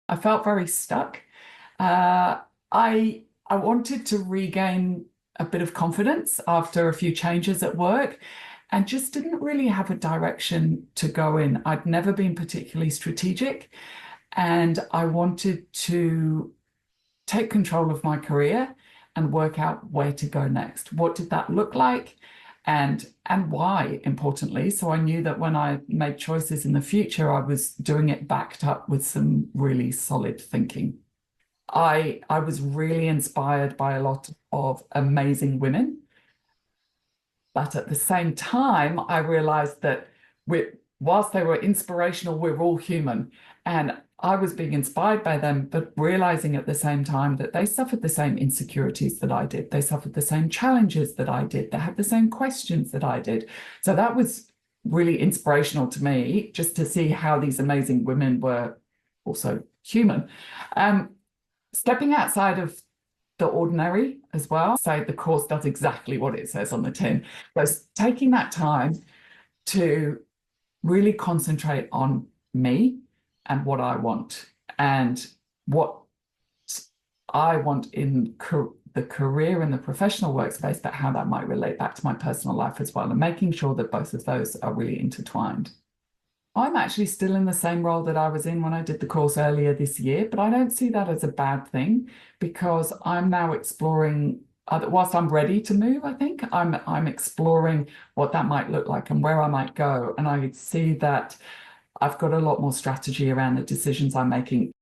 I felt very stuck. Uh, I wanted to regain a bit of confidence after a few changes at work and just didn't really have a direction to go in. I'd never been particularly strategic, and I wanted to take control of my career and work out where to go next. What did that look like? And why, importantly. So I knew that when I made choices in the future, I was doing it backed up with some really solid thinking. I was really inspired by a lot of amazing women, but at the same time, I realized that whilst they were inspirational, we're all human. And I was being inspired by them, but realizing at the same time that they suffered the same insecurities that I did. They suffered the same challenges that I did. They had the same questions that I did. So that was really inspirational to me, just to see how these amazing women were also human. Stepping outside of the ordinary as well. So the course does exactly what it says on the tin. So taking that time to really concentrate on me and what I want, and what I want in the career and the professional workspace, but how that might relate back to my personal life as well, and making sure that both of those are really intertwined. I'm actually still in the same role that I was in when I did the course earlier this year, but I don't see that as a bad thing, because I'm now exploring, whilst I'm ready to move, I think, I'm exploring what that might look like and where I might go. And I see that I've got a lot more strategy around the decisions I'm making